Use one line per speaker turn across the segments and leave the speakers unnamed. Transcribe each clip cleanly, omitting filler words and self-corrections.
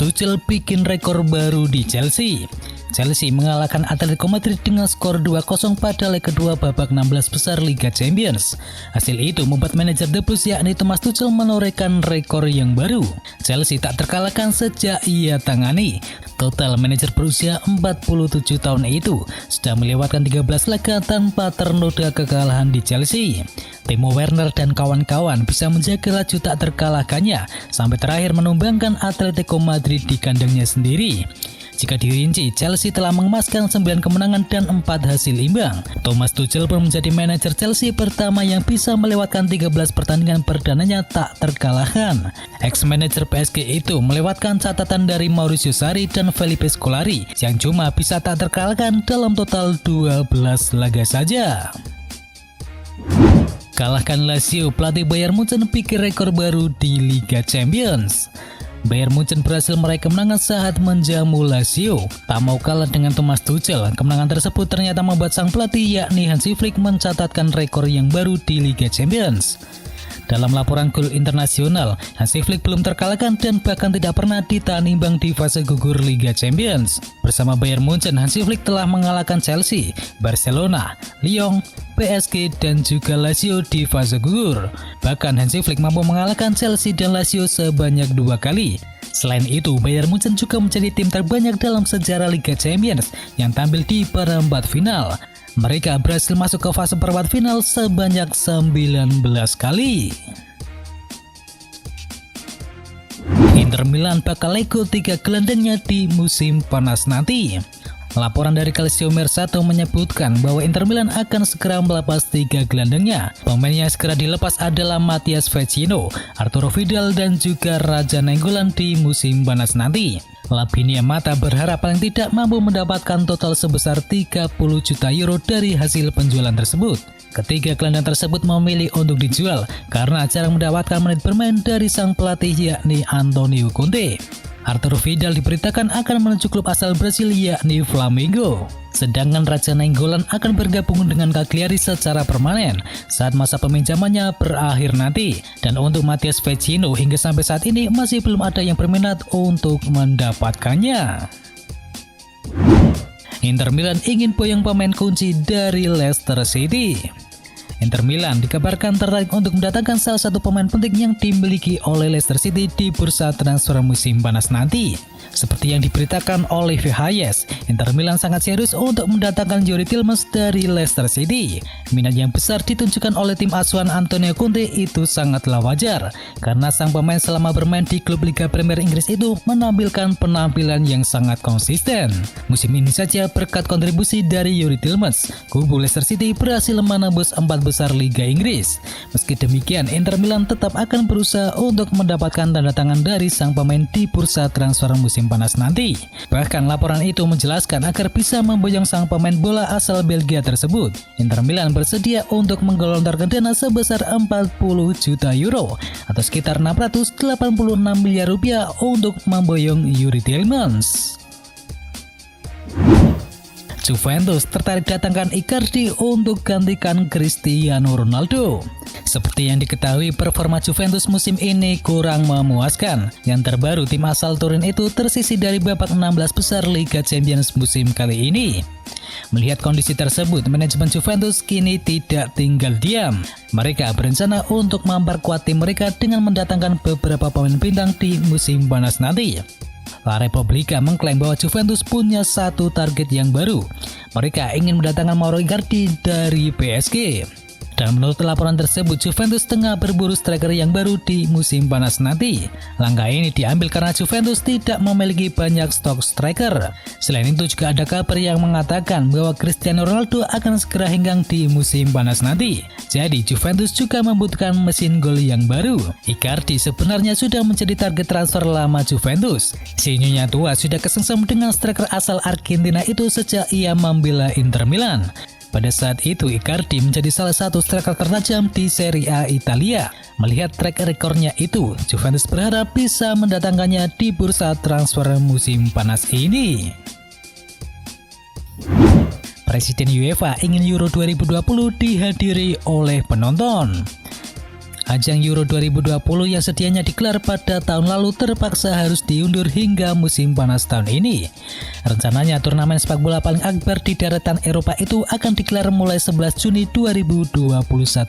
Tuchel bikin rekor baru di Chelsea. Chelsea mengalahkan Atletico Madrid dengan skor 2-0 pada leg kedua babak 16 besar Liga Champions. Hasil itu membuat manajer The Blues yakni Thomas Tuchel menorehkan rekor yang baru. Chelsea tak terkalahkan sejak ia tangani. Total manajer berusia 47 tahun itu sudah melewatkan 13 laga tanpa ternoda kekalahan di Chelsea. Timo Werner dan kawan-kawan bisa menjaga laju tak terkalahkannya sampai terakhir menumbangkan Atletico Madrid di kandangnya sendiri. Jika dirinci, Chelsea telah mengemaskan 9 kemenangan dan 4 hasil imbang. Thomas Tuchel pun menjadi manajer Chelsea pertama yang bisa melewatkan 13 pertandingan perdananya tak terkalahkan. Ex-manajer PSG itu melewatkan catatan dari Mauricio Sarri dan Felipe Scolari yang cuma bisa tak terkalahkan dalam total 12 laga saja. Kalahkan Lazio, pelatih Bayern Munchen bikin rekor baru di Liga Champions. Bayern Munchen berhasil meraih kemenangan saat menjamu Lazio. Tak mau kalah dengan Thomas Tuchel, kemenangan tersebut ternyata membuat sang pelatih yakni Hansi Flick mencatatkan rekor yang baru di Liga Champions. Dalam laporan gol internasional, Hansi Flick belum terkalahkan dan bahkan tidak pernah ditahan imbang di fase gugur Liga Champions. Bersama Bayern Munchen, Hansi Flick telah mengalahkan Chelsea, Barcelona, Lyon, PSG dan juga Lazio di fase gugur. Bahkan Hansi Flick mampu mengalahkan Chelsea dan Lazio sebanyak 2 kali. Selain itu, Bayern Munchen juga menjadi tim terbanyak dalam sejarah Liga Champions yang tampil di perempat final. Mereka berhasil masuk ke fase perempat final sebanyak 19 kali. Inter Milan bakal lego 3 gelandangnya di musim panas nanti. Laporan dari Calciomercato menyebutkan bahwa Inter Milan akan segera melepas 3 gelandangnya. Pemain yang segera dilepas adalah Matias Vecino, Arturo Vidal dan juga Raja Nainggolan di musim panas nanti. Labinia Mata berharap paling tidak mampu mendapatkan total sebesar 30 juta euro dari hasil penjualan tersebut. Ketiga gelandang tersebut memilih untuk dijual karena jarang mendapatkan menit bermain dari sang pelatih yakni Antonio Conte. Arturo Vidal diberitakan akan menuju klub asal Brasil yakni Flamengo. Sedangkan Raja Nainggolan akan bergabung dengan Cagliari secara permanen saat masa peminjamannya berakhir nanti. Dan untuk Matias Vecino hingga sampai saat ini masih belum ada yang berminat untuk mendapatkannya. Inter Milan ingin boyong pemain kunci dari Leicester City. Inter Milan dikabarkan tertarik untuk mendatangkan salah satu pemain penting yang dimiliki oleh Leicester City di bursa transfer musim panas nanti. Seperti yang diberitakan oleh Hayes, Inter Milan sangat serius untuk mendatangkan Youri Tielemans dari Leicester City. Minat yang besar ditunjukkan oleh tim asuhan Antonio Conte itu sangatlah wajar, karena sang pemain selama bermain di klub Liga Premier Inggris itu menampilkan penampilan yang sangat konsisten. Musim ini saja berkat kontribusi dari Youri Tielemans, kubu Leicester City berhasil menembus 4 besar Liga Inggris. Meski demikian, Inter Milan tetap akan berusaha untuk mendapatkan tanda tangan dari sang pemain di bursa transfer musim panas nanti. Bahkan laporan itu menjelaskan agar bisa memboyong sang pemain bola asal Belgia tersebut, Inter Milan bersedia untuk menggelontorkan dana sebesar 40 juta euro atau sekitar 686 miliar rupiah untuk memboyong Youri Tielemans. Juventus tertarik datangkan Icardi untuk gantikan Cristiano Ronaldo. Seperti yang diketahui, performa Juventus musim ini kurang memuaskan. Yang terbaru, tim asal Turin itu tersisih dari babak 16 besar Liga Champions musim kali ini. Melihat kondisi tersebut, manajemen Juventus kini tidak tinggal diam. Mereka berencana untuk memperkuat tim mereka dengan mendatangkan beberapa pemain bintang di musim panas nanti. La Repubblica mengklaim bahwa Juventus punya satu target yang baru. Mereka ingin mendatangkan Mauro Icardi dari PSG. Dan menurut laporan tersebut, Juventus tengah berburu striker yang baru di musim panas nanti. Langkah ini diambil karena Juventus tidak memiliki banyak stok striker. Selain itu juga ada kabar yang mengatakan bahwa Cristiano Ronaldo akan segera henggang di musim panas nanti. Jadi Juventus juga membutuhkan mesin gol yang baru. Icardi sebenarnya sudah menjadi target transfer lama Juventus. Si nyonya tua sudah kesengsem dengan striker asal Argentina itu sejak ia membela Inter Milan. Pada saat itu, Icardi menjadi salah satu striker tertajam di Serie A Italia. Melihat track rekornya itu, Juventus berharap bisa mendatangkannya di bursa transfer musim panas ini. Presiden UEFA ingin Euro 2020 dihadiri oleh penonton. Ajang Euro 2020 yang sedianya digelar pada tahun lalu terpaksa harus diundur hingga musim panas tahun ini. Rencananya turnamen sepak bola paling akbar di daratan Eropa itu akan digelar mulai 11 Juni 2021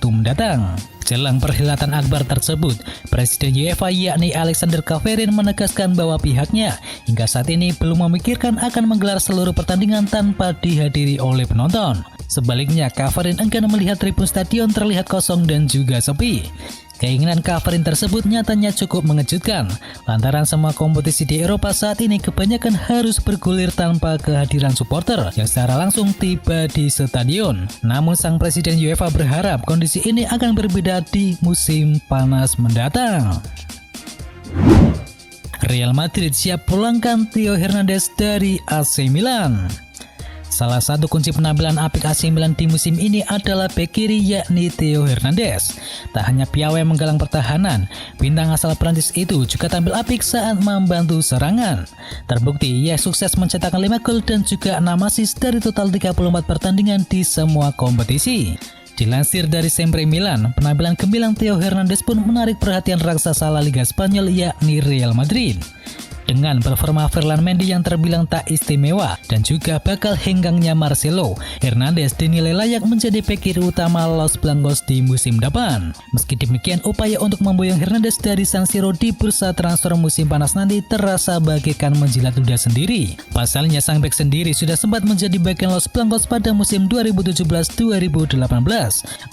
mendatang. Jelang perhelatan akbar tersebut, Presiden UEFA yakni Alexander Čaferin menegaskan bahwa pihaknya hingga saat ini belum memikirkan akan menggelar seluruh pertandingan tanpa dihadiri oleh penonton. Sebaliknya, Čaferin enggan melihat tribun stadion terlihat kosong dan juga sepi. Keinginan Čaferin tersebut nyatanya cukup mengejutkan, lantaran semua kompetisi di Eropa saat ini kebanyakan harus bergulir tanpa kehadiran supporter yang secara langsung tiba di stadion. Namun sang Presiden UEFA berharap kondisi ini akan berbeda di musim panas mendatang. Real Madrid siap pulangkan Theo Hernandez dari AC Milan. Salah satu kunci penampilan apik AC Milan di musim ini adalah bek kiri yakni Theo Hernandez. Tak hanya piawai menggalang pertahanan, bintang asal Prancis itu juga tampil apik saat membantu serangan. Terbukti ia sukses mencetak 5 gol dan juga 6 assist dari total 34 pertandingan di semua kompetisi. Dilansir dari Sempre Milan, penampilan gemilang Theo Hernandez pun menarik perhatian raksasa La Liga Spanyol yakni Real Madrid. Dengan performa Ferland Mendy yang terbilang tak istimewa dan juga bakal henggangnya Marcelo, Hernandez dinilai layak menjadi bek kiri utama Los Blancos di musim depan. Meski demikian, upaya untuk memboyong Hernandez dari San Siro di bursa transfer musim panas nanti terasa bagaikan menjilat ludah sendiri. Pasalnya, sang bek sendiri sudah sempat menjadi bagian Los Blancos pada musim 2017-2018.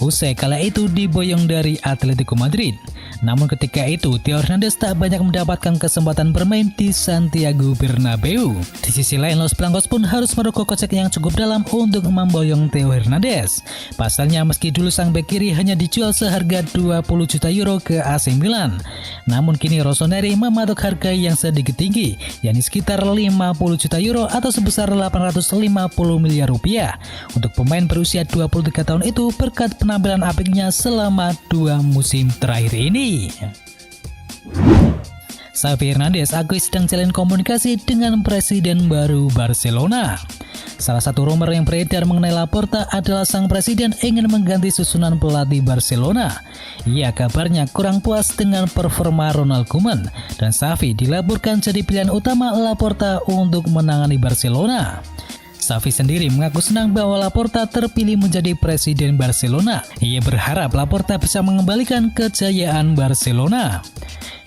Usai kala itu diboyong dari Atletico Madrid. Namun ketika itu, Theo Hernandez tak banyak mendapatkan kesempatan bermain di Santiago Bernabeu. Di sisi lain, Los Blancos pun harus merogoh kocek yang cukup dalam untuk memboyong Theo Hernandez. Pasalnya, meski dulu sang bek kiri hanya dijual seharga 20 juta euro ke AC Milan, namun kini Rossoneri mematok harga yang sedikit tinggi, yakni sekitar 50 juta euro atau sebesar 850 miliar rupiah untuk pemain berusia 23 tahun itu berkat penampilan apiknya selama 2 musim terakhir ini. Xavi Hernandez akui sedang jalin komunikasi dengan presiden baru Barcelona. Salah satu rumor yang beredar mengenai Laporta adalah sang presiden ingin mengganti susunan pelatih Barcelona. Ia kabarnya kurang puas dengan performa Ronald Koeman dan Xavi dilaporkan jadi pilihan utama Laporta untuk menangani Barcelona. Xavi sendiri mengaku senang bahwa Laporta terpilih menjadi presiden Barcelona. Ia berharap Laporta bisa mengembalikan kejayaan Barcelona.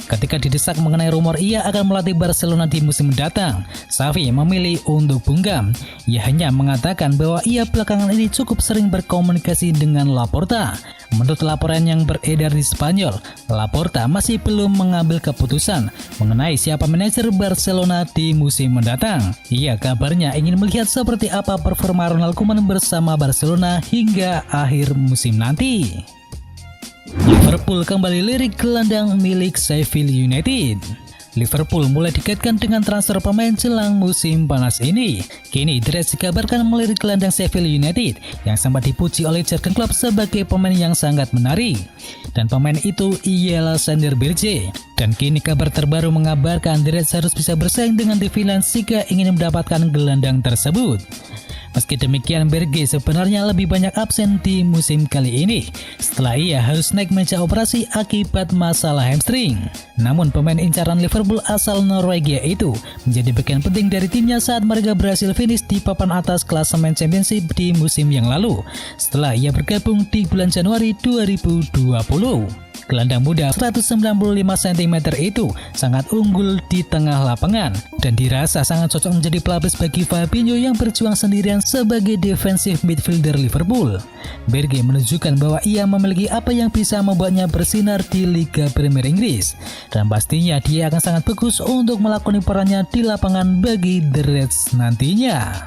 Ketika didesak mengenai rumor ia akan melatih Barcelona di musim mendatang, Xavi memilih untuk bungkam. Ia hanya mengatakan bahwa ia belakangan ini cukup sering berkomunikasi dengan Laporta. Menurut laporan yang beredar di Spanyol, Laporta masih belum mengambil keputusan mengenai siapa manajer Barcelona di musim mendatang. Ia kabarnya ingin melihat seperti apa performa Ronald Koeman bersama Barcelona hingga akhir musim nanti. Liverpool kembali lirik gelandang milik Sheffield United. Liverpool mulai dikaitkan dengan transfer pemain jelang musim panas ini. Kini The Reds dikabarkan melirik gelandang Sheffield United yang sempat dipuji oleh Jurgen Klopp sebagai pemain yang sangat menarik. Dan pemain itu ialah Sander Berge. Dan kini kabar terbaru mengabarkan The Reds harus bisa bersaing dengan The Villains jika ingin mendapatkan gelandang tersebut. Meski demikian, Berge sebenarnya lebih banyak absen di musim kali ini setelah ia harus naik meja operasi akibat masalah hamstring. Namun pemain incaran Liverpool asal Norwegia itu menjadi bagian penting dari timnya saat mereka berhasil finish di papan atas klasemen Championship di musim yang lalu setelah ia bergabung di bulan Januari 2020. Gelandang muda 195 cm itu sangat unggul di tengah lapangan dan dirasa sangat cocok menjadi pelapis bagi Fabinho yang berjuang sendirian sebagai defensive midfielder Liverpool. Berge menunjukkan bahwa ia memiliki apa yang bisa membuatnya bersinar di Liga Premier Inggris dan pastinya dia akan sangat bagus untuk melakoni perannya di lapangan bagi The Reds nantinya.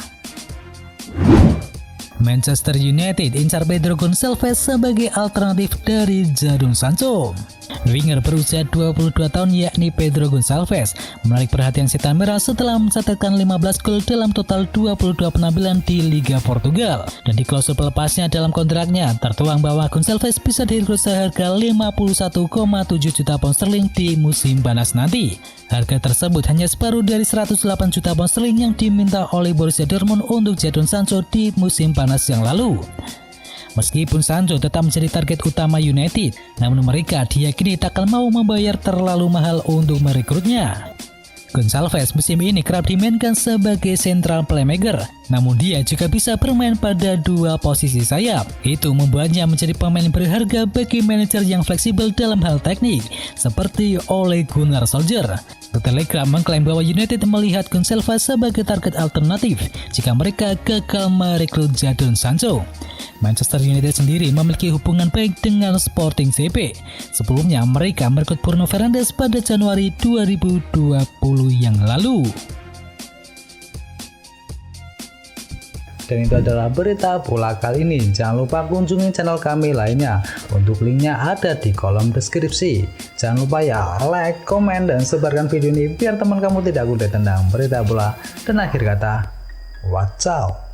Manchester United incar Pedro Gonçalves sebagai alternatif dari Jadon Sancho. Winger berusia 22 tahun yakni Pedro Gonçalves menarik perhatian setan merah setelah mencatatkan 15 gol dalam total 22 penampilan di Liga Portugal. Dan di klausul pelepasnya dalam kontraknya tertuang bahwa Gonçalves bisa direkrut seharga 51,7 juta pound sterling di musim panas nanti. Harga tersebut hanya separuh dari 108 juta pound sterling yang diminta oleh Borussia Dortmund untuk Jadon Sancho di musim panas yang lalu. Meskipun Sancho tetap menjadi target utama United, namun mereka diyakini tak akan mau membayar terlalu mahal untuk merekrutnya. Gonçalves musim ini kerap dimainkan sebagai central playmaker, namun dia juga bisa bermain pada dua posisi sayap. Itu membuatnya menjadi pemain berharga bagi manajer yang fleksibel dalam hal teknik, seperti Ole Gunnar Solskjaer. The Telegraph mengklaim bahwa United melihat Gonçalves sebagai target alternatif jika mereka gagal merekrut Jadon Sancho. Manchester United sendiri memiliki hubungan baik dengan Sporting CP. Sebelumnya mereka merekrut Bruno Fernandes pada Januari 2020 yang lalu. Dan itu adalah berita bola kali ini. Jangan lupa kunjungi channel kami lainnya. Untuk linknya ada di kolom deskripsi. Jangan lupa ya like, komen, dan sebarkan video ini biar teman kamu tidak kudet tentang berita bola. Dan akhir kata, wacau.